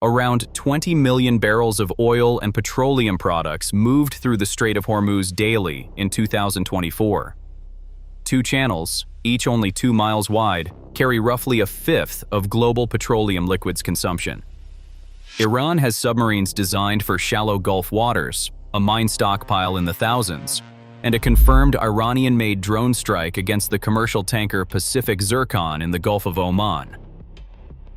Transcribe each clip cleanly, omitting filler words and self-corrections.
Around 20 million barrels of oil and petroleum products moved through the Strait of Hormuz daily in 2024. Two channels, each only 2 miles wide, carry roughly a fifth of global petroleum liquids consumption. Iran has submarines designed for shallow Gulf waters, a mine stockpile in the thousands, and a confirmed Iranian-made drone strike against the commercial tanker Pacific Zircon in the Gulf of Oman.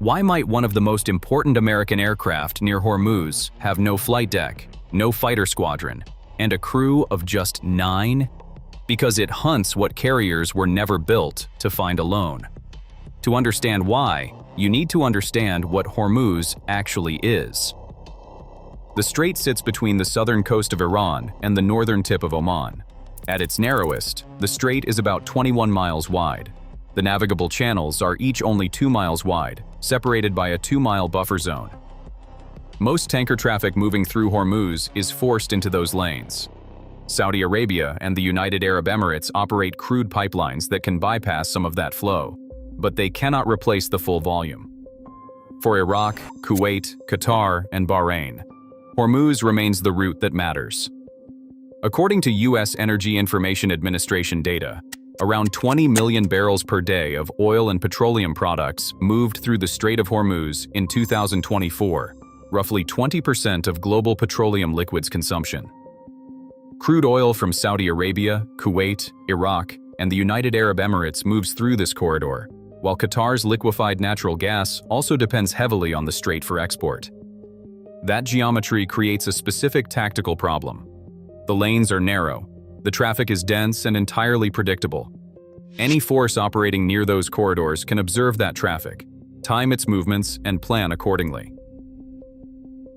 Why might one of the most important American aircraft near Hormuz have no flight deck, no fighter squadron, and a crew of just 9? Because it hunts what carriers were never built to find alone. To understand why, you need to understand what Hormuz actually is. The strait sits between the southern coast of Iran and the northern tip of Oman. At its narrowest, the strait is about 21 miles wide. The navigable channels are each only 2 miles wide, separated by a 2-mile buffer zone. Most tanker traffic moving through Hormuz is forced into those lanes. Saudi Arabia and the United Arab Emirates operate crude pipelines that can bypass some of that flow, but they cannot replace the full volume. For Iraq, Kuwait, Qatar, and Bahrain, Hormuz remains the route that matters. According to U.S. Energy Information Administration data, around 20 million barrels per day of oil and petroleum products moved through the Strait of Hormuz in 2024, roughly 20% of global petroleum liquids consumption. Crude oil from Saudi Arabia, Kuwait, Iraq, and the United Arab Emirates moves through this corridor, while Qatar's liquefied natural gas also depends heavily on the strait for export. That geometry creates a specific tactical problem. The lanes are narrow, the traffic is dense and entirely predictable. Any force operating near those corridors can observe that traffic, time its movements, and plan accordingly.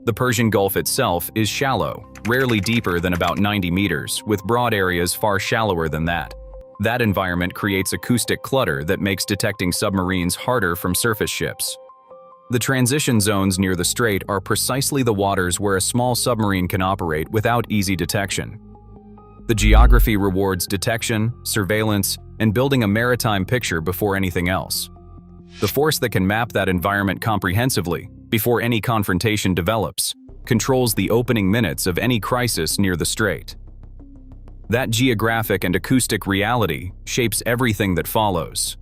The Persian Gulf itself is shallow, rarely deeper than about 90 meters, with broad areas far shallower than that. That environment creates acoustic clutter that makes detecting submarines harder from surface ships. The transition zones near the strait are precisely the waters where a small submarine can operate without easy detection. The geography rewards detection, surveillance, and building a maritime picture before anything else. The force that can map that environment comprehensively, before any confrontation develops, controls the opening minutes of any crisis near the strait. That geographic and acoustic reality shapes everything that follows.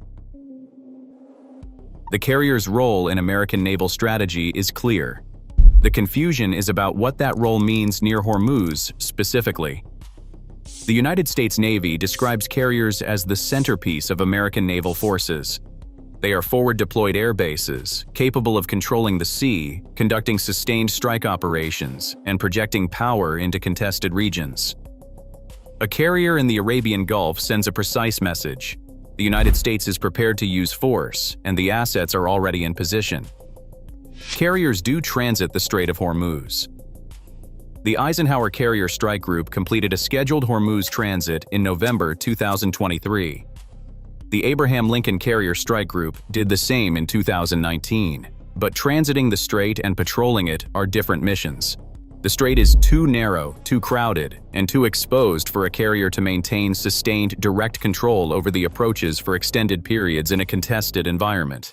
The carrier's role in American naval strategy is clear. The confusion is about what that role means near Hormuz specifically. The United States Navy describes carriers as the centerpiece of American naval forces. They are forward-deployed air bases, capable of controlling the sea, conducting sustained strike operations, and projecting power into contested regions. A carrier in the Arabian Gulf sends a precise message. The United States is prepared to use force, and the assets are already in position. Carriers do transit the Strait of Hormuz. The Eisenhower Carrier Strike Group completed a scheduled Hormuz transit in November 2023. The Abraham Lincoln Carrier Strike Group did the same in 2019, but transiting the strait and patrolling it are different missions. The strait is too narrow, too crowded, and too exposed for a carrier to maintain sustained direct control over the approaches for extended periods in a contested environment.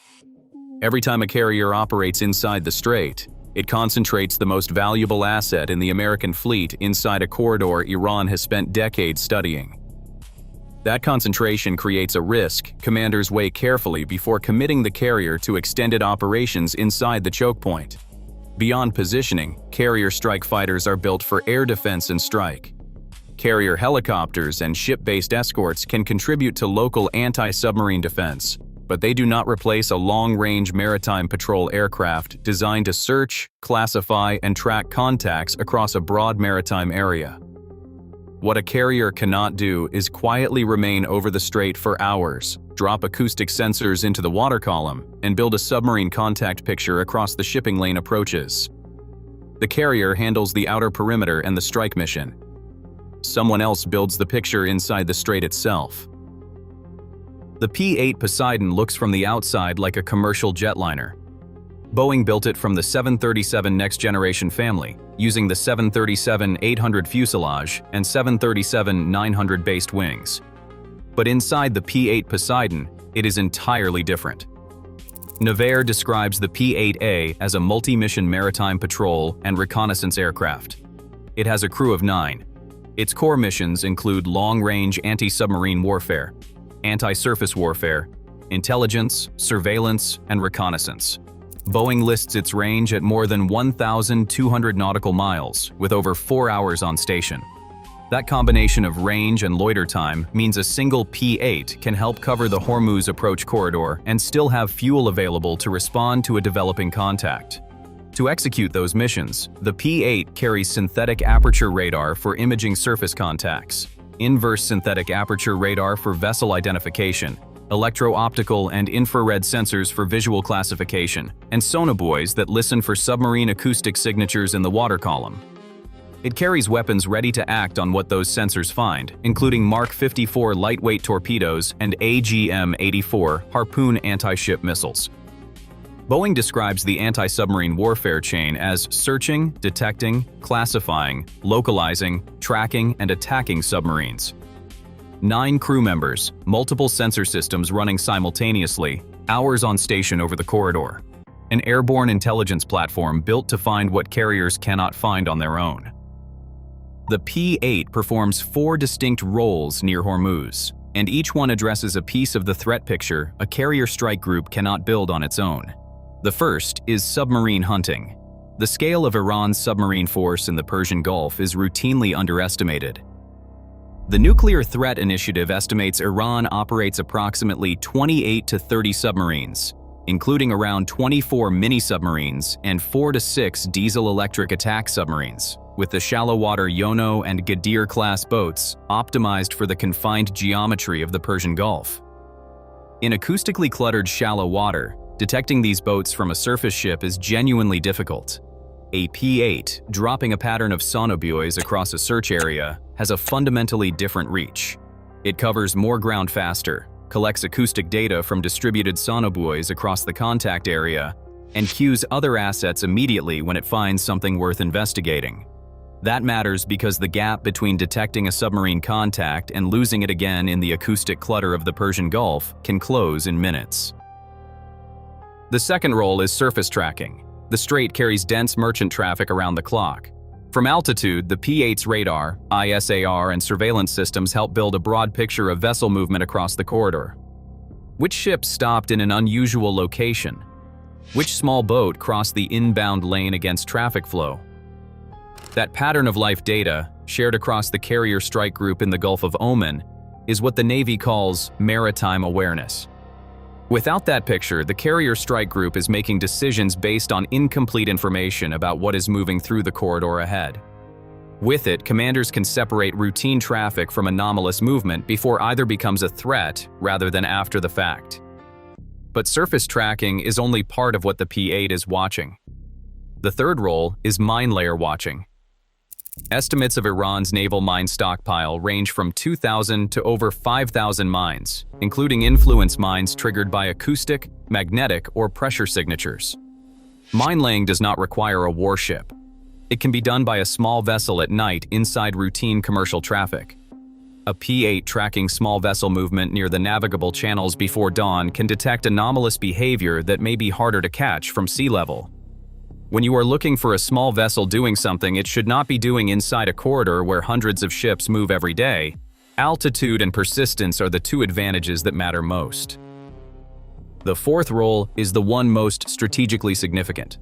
Every time a carrier operates inside the strait, it concentrates the most valuable asset in the American fleet inside a corridor Iran has spent decades studying. That concentration creates a risk commanders weigh carefully before committing the carrier to extended operations inside the choke point. Beyond positioning, carrier strike fighters are built for air defense and strike. Carrier helicopters and ship-based escorts can contribute to local anti-submarine defense, but they do not replace a long-range maritime patrol aircraft designed to search, classify, and track contacts across a broad maritime area. What a carrier cannot do is quietly remain over the strait for hours, drop acoustic sensors into the water column, and build a submarine contact picture across the shipping lane approaches. The carrier handles the outer perimeter and the strike mission. Someone else builds the picture inside the strait itself. The P-8 Poseidon looks from the outside like a commercial jetliner. Boeing built it from the 737 Next Generation family, using the 737-800 fuselage and 737-900 based wings. But inside the P-8 Poseidon, it is entirely different. Navarre describes the P-8A as a multi-mission maritime patrol and reconnaissance aircraft. It has a crew of 9. Its core missions include long-range anti-submarine warfare, anti-surface warfare, intelligence, surveillance, and reconnaissance. Boeing lists its range at more than 1,200 nautical miles, with over 4 hours on station. That combination of range and loiter time means a single P-8 can help cover the Hormuz approach corridor and still have fuel available to respond to a developing contact. To execute those missions, the P-8 carries synthetic aperture radar for imaging surface contacts, inverse synthetic aperture radar for vessel identification, electro-optical and infrared sensors for visual classification, and sonobuoys that listen for submarine acoustic signatures in the water column. It carries weapons ready to act on what those sensors find, including Mark 54 lightweight torpedoes and AGM-84 Harpoon anti-ship missiles. Boeing describes the anti-submarine warfare chain as searching, detecting, classifying, localizing, tracking, and attacking submarines. 9 crew members, multiple sensor systems running simultaneously, hours on station over the corridor. An airborne intelligence platform built to find what carriers cannot find on their own. The P-8 performs 4 distinct roles near Hormuz, and each one addresses a piece of the threat picture a carrier strike group cannot build on its own. The first is submarine hunting. The scale of Iran's submarine force in the Persian Gulf is routinely underestimated. The Nuclear Threat Initiative estimates Iran operates approximately 28 to 30 submarines, including around 24 mini-submarines and 4 to 6 diesel-electric attack submarines, with the shallow-water Yono and Gadir-class boats optimized for the confined geometry of the Persian Gulf. In acoustically cluttered shallow water, detecting these boats from a surface ship is genuinely difficult. A P-8 dropping a pattern of sonobuoys across a search area has a fundamentally different reach. It covers more ground faster, collects acoustic data from distributed sonobuoys across the contact area, and cues other assets immediately when it finds something worth investigating. That matters because the gap between detecting a submarine contact and losing it again in the acoustic clutter of the Persian Gulf can close in minutes. The second role is surface tracking. The strait carries dense merchant traffic around the clock. From altitude, the P-8's radar, ISAR, and surveillance systems help build a broad picture of vessel movement across the corridor. Which ship stopped in an unusual location? Which small boat crossed the inbound lane against traffic flow? That pattern of life data, shared across the carrier strike group in the Gulf of Oman, is what the Navy calls maritime awareness. Without that picture, the carrier strike group is making decisions based on incomplete information about what is moving through the corridor ahead. With it, commanders can separate routine traffic from anomalous movement before either becomes a threat rather than after the fact. But surface tracking is only part of what the P-8 is watching. The third role is mine layer watching. Estimates of Iran's naval mine stockpile range from 2,000 to over 5,000 mines, including influence mines triggered by acoustic, magnetic, or pressure signatures. Mine laying does not require a warship. It can be done by a small vessel at night inside routine commercial traffic. A P-8 tracking small vessel movement near the navigable channels before dawn can detect anomalous behavior that may be harder to catch from sea level. When you are looking for a small vessel doing something it should not be doing inside a corridor where hundreds of ships move every day, altitude and persistence are the 2 advantages that matter most. The fourth role is the one most strategically significant.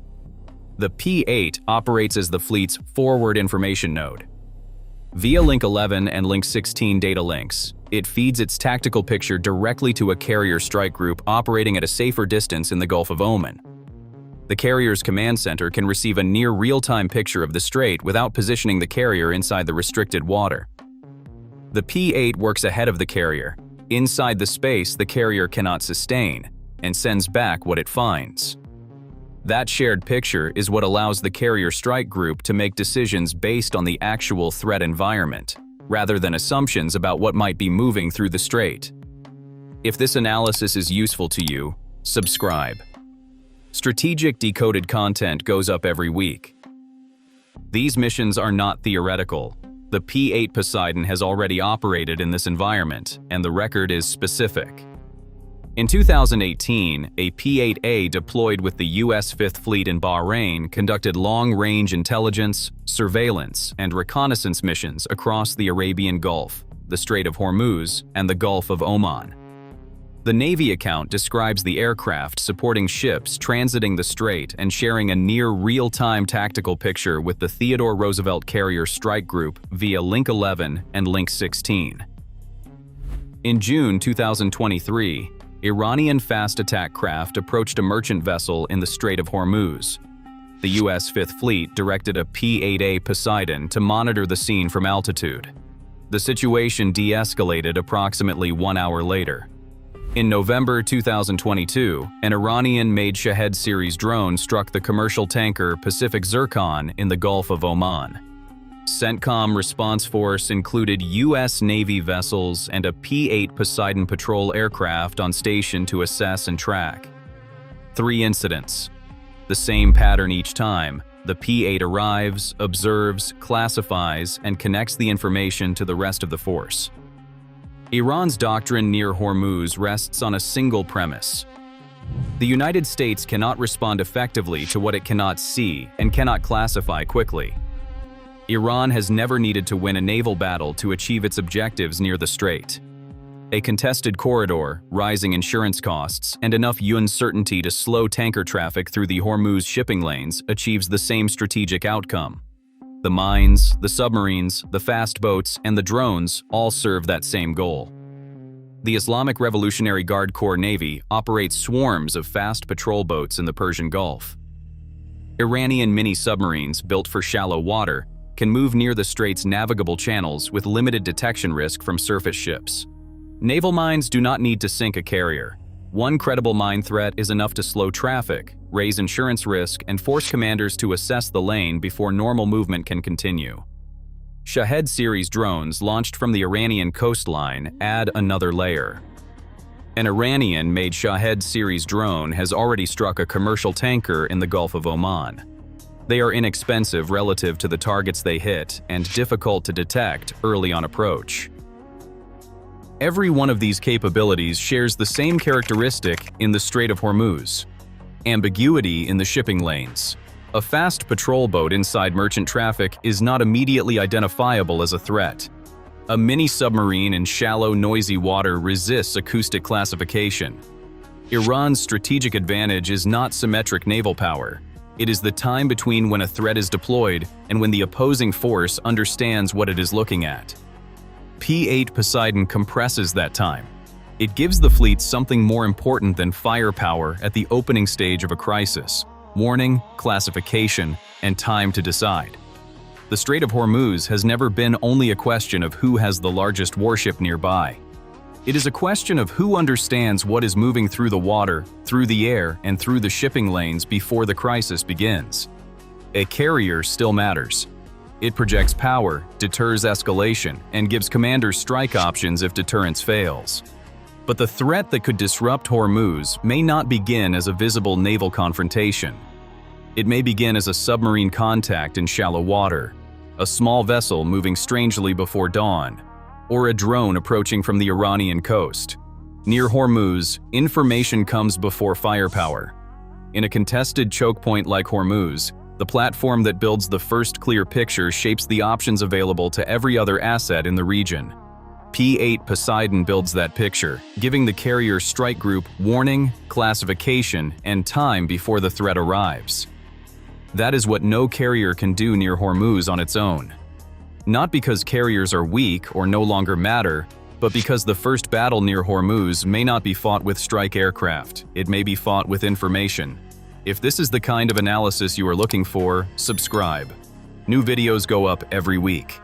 The P-8 operates as the fleet's forward information node. Via Link 11 and Link 16 data links, it feeds its tactical picture directly to a carrier strike group operating at a safer distance in the Gulf of Oman. The carrier's command center can receive a near real-time picture of the strait without positioning the carrier inside the restricted water. The P-8 works ahead of the carrier, inside the space the carrier cannot sustain, and sends back what it finds. That shared picture is what allows the carrier strike group to make decisions based on the actual threat environment, rather than assumptions about what might be moving through the strait. If this analysis is useful to you, subscribe. Strategic Decoded content goes up every week. These missions are not theoretical. The P-8 Poseidon has already operated in this environment, and the record is specific. In 2018, a P-8A deployed with the U.S. Fifth Fleet in Bahrain conducted long-range intelligence, surveillance, and reconnaissance missions across the Arabian Gulf, the Strait of Hormuz, and the Gulf of Oman. The Navy account describes the aircraft supporting ships transiting the strait and sharing a near real-time tactical picture with the Theodore Roosevelt Carrier Strike Group via Link 11 and Link 16. In June 2023, Iranian fast attack craft approached a merchant vessel in the Strait of Hormuz. The U.S. Fifth Fleet directed a P-8A Poseidon to monitor the scene from altitude. The situation de-escalated approximately 1 hour later. In November 2022, an Iranian-made Shahed series drone struck the commercial tanker Pacific Zircon in the Gulf of Oman. CENTCOM response force included U.S. Navy vessels and a P-8 Poseidon patrol aircraft on station to assess and track. 3 incidents. The same pattern each time. The P-8 arrives, observes, classifies, and connects the information to the rest of the force. Iran's doctrine near Hormuz rests on a single premise. The United States cannot respond effectively to what it cannot see and cannot classify quickly. Iran has never needed to win a naval battle to achieve its objectives near the strait. A contested corridor, rising insurance costs, and enough uncertainty to slow tanker traffic through the Hormuz shipping lanes achieves the same strategic outcome. The mines, the submarines, the fast boats, and the drones all serve that same goal. The Islamic Revolutionary Guard Corps Navy operates swarms of fast patrol boats in the Persian Gulf. Iranian mini-submarines built for shallow water can move near the strait's navigable channels with limited detection risk from surface ships. Naval mines do not need to sink a carrier. One credible mine threat is enough to slow traffic, raise insurance risk, and force commanders to assess the lane before normal movement can continue. Shahed series drones launched from the Iranian coastline add another layer. An Iranian-made Shahed series drone has already struck a commercial tanker in the Gulf of Oman. They are inexpensive relative to the targets they hit and difficult to detect early on approach. Every one of these capabilities shares the same characteristic in the Strait of Hormuz: ambiguity in the shipping lanes. A fast patrol boat inside merchant traffic is not immediately identifiable as a threat. A mini-submarine in shallow, noisy water resists acoustic classification. Iran's strategic advantage is not symmetric naval power. It is the time between when a threat is deployed and when the opposing force understands what it is looking at. P-8 Poseidon compresses that time. It gives the fleet something more important than firepower at the opening stage of a crisis: warning, classification, and time to decide. The Strait of Hormuz has never been only a question of who has the largest warship nearby. It is a question of who understands what is moving through the water, through the air, and through the shipping lanes before the crisis begins. A carrier still matters. It projects power, deters escalation, and gives commanders strike options if deterrence fails. But the threat that could disrupt Hormuz may not begin as a visible naval confrontation. It may begin as a submarine contact in shallow water, a small vessel moving strangely before dawn, or a drone approaching from the Iranian coast. Near Hormuz, information comes before firepower. In a contested choke point like Hormuz, the platform that builds the first clear picture shapes the options available to every other asset in the region. P-8 Poseidon builds that picture, giving the carrier strike group warning, classification, and time before the threat arrives. That is what no carrier can do near Hormuz on its own. Not because carriers are weak or no longer matter, but because the first battle near Hormuz may not be fought with strike aircraft. It may be fought with information. If this is the kind of analysis you are looking for, subscribe. New videos go up every week.